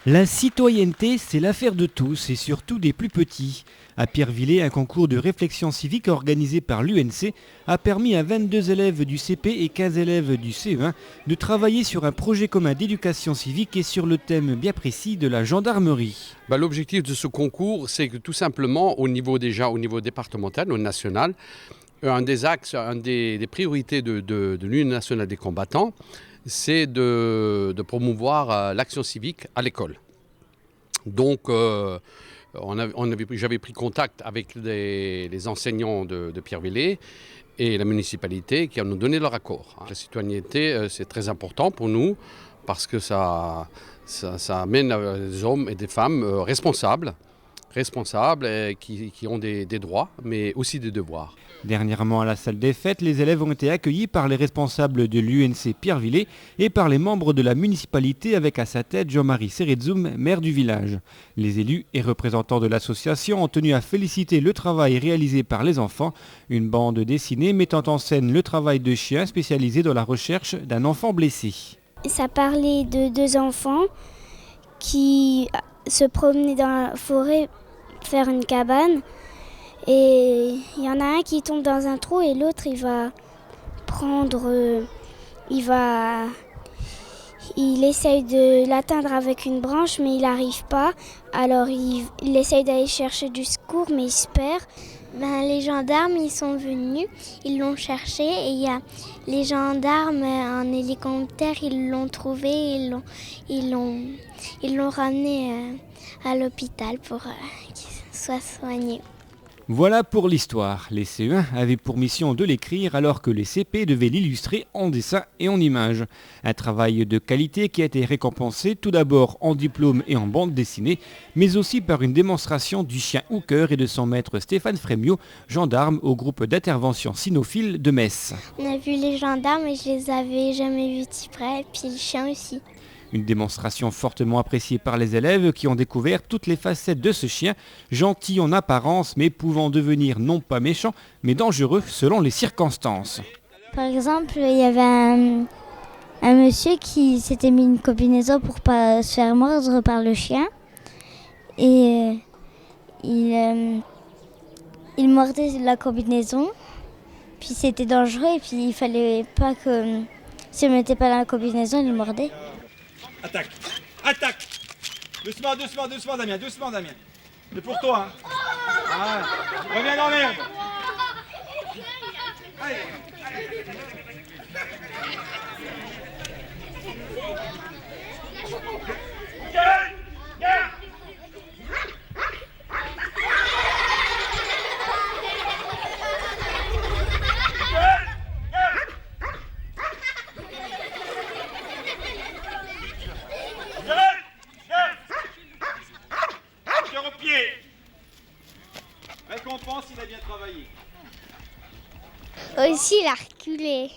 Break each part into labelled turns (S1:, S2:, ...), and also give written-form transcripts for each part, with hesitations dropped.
S1: La citoyenneté, c'est l'affaire de tous et surtout des plus petits. À Pierrevillers, un concours de réflexion civique organisé par l'UNC a permis à 22 élèves du CP et 15 élèves du CE1 de travailler sur un projet commun d'éducation civique et sur le thème bien précis de la gendarmerie.
S2: L'objectif de ce concours, c'est que tout simplement, au niveau départemental, au national, un des axes, des priorités de l'Union nationale des combattants, c'est de promouvoir l'action civique à l'école. Donc, j'avais pris contact avec les enseignants de Pierrevillers et la municipalité qui nous donné leur accord. La citoyenneté, c'est très important pour nous parce que ça amène des hommes et des femmes responsables et qui ont des droits, mais aussi des devoirs.
S1: Dernièrement à la salle des fêtes, les élèves ont été accueillis par les responsables de l'UNC Pierrevillers et par les membres de la municipalité avec à sa tête Jean-Marie Seredzoum, maire du village. Les élus et représentants de l'association ont tenu à féliciter le travail réalisé par les enfants, une bande dessinée mettant en scène le travail de chiens spécialisés dans la recherche d'un enfant blessé.
S3: Ça parlait de deux enfants qui se promenaient dans la forêt faire une cabane. Et il y en a un qui tombe dans un trou et l'autre il essaye de l'atteindre avec une branche mais il n'arrive pas. Alors il essaye d'aller chercher du secours mais il se perd. Les gendarmes ils sont venus, ils l'ont cherché et les gendarmes en hélicoptère ils l'ont trouvé, ils l'ont ramené à l'hôpital pour qu'il soit soigné.
S1: Voilà pour l'histoire. Les CE1 avaient pour mission de l'écrire alors que les CP devaient l'illustrer en dessin et en images. Un travail de qualité qui a été récompensé tout d'abord en diplôme et en bande dessinée, mais aussi par une démonstration du chien Hooker et de son maître Stéphane Frémiot, gendarme au groupe d'intervention cynophile de Metz.
S3: On a vu les gendarmes et je les avais jamais vus de près, et puis le chien aussi.
S1: Une démonstration fortement appréciée par les élèves qui ont découvert toutes les facettes de ce chien, gentil en apparence mais pouvant devenir non pas méchant mais dangereux selon les circonstances.
S3: Par exemple, il y avait un monsieur qui s'était mis une combinaison pour pas se faire mordre par le chien et il mordait la combinaison, puis c'était dangereux et puis il fallait pas que s'il ne mettait pas la combinaison, il mordait.
S4: Attaque! Attaque! Doucement, doucement, doucement, Damien, doucement, Damien. C'est pour toi, hein. Ah, reviens dans l'herbe. Allez, allez. Récompense, il a bien travaillé.
S3: Aussi, il a reculé.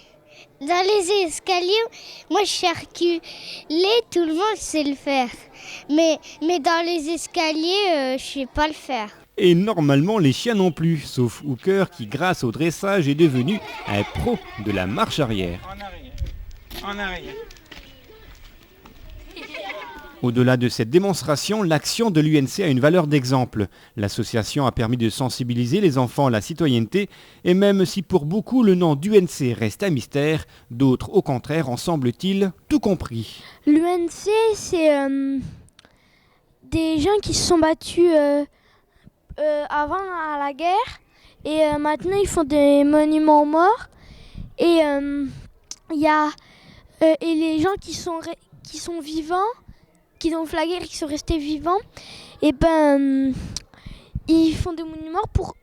S3: Dans les escaliers, moi je suis reculée, tout le monde sait le faire. Mais dans les escaliers, je sais pas le faire.
S1: Et normalement les chiens non plus, sauf Hooker qui grâce au dressage est devenu un pro de la marche arrière.
S4: En arrière. En arrière.
S1: Au-delà de cette démonstration, l'action de l'UNC a une valeur d'exemple. L'association a permis de sensibiliser les enfants à la citoyenneté et même si pour beaucoup le nom d'UNC reste un mystère, d'autres au contraire en semble-t-il tout compris.
S5: L'UNC c'est des gens qui se sont battus avant à la guerre et maintenant ils font des monuments aux morts et il y a et les gens qui sont vivants, qui ont fait la guerre et qui sont restés vivants, et ils font des monuments pour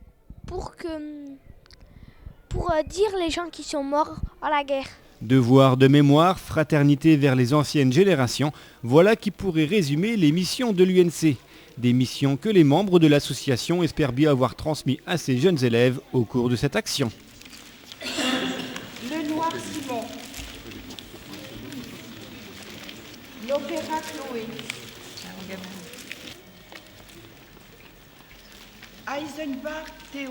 S5: dire les gens qui sont morts à la guerre.
S1: Devoir de mémoire, fraternité vers les anciennes générations, voilà qui pourrait résumer les missions de l'UNC. Des missions que les membres de l'association espèrent bien avoir transmis à ces jeunes élèves au cours de cette action.
S6: Le Noir Simon. L'Opéra Chloé. Eisenbach Théo.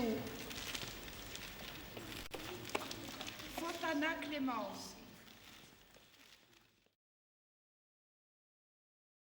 S6: Fontana Clémence.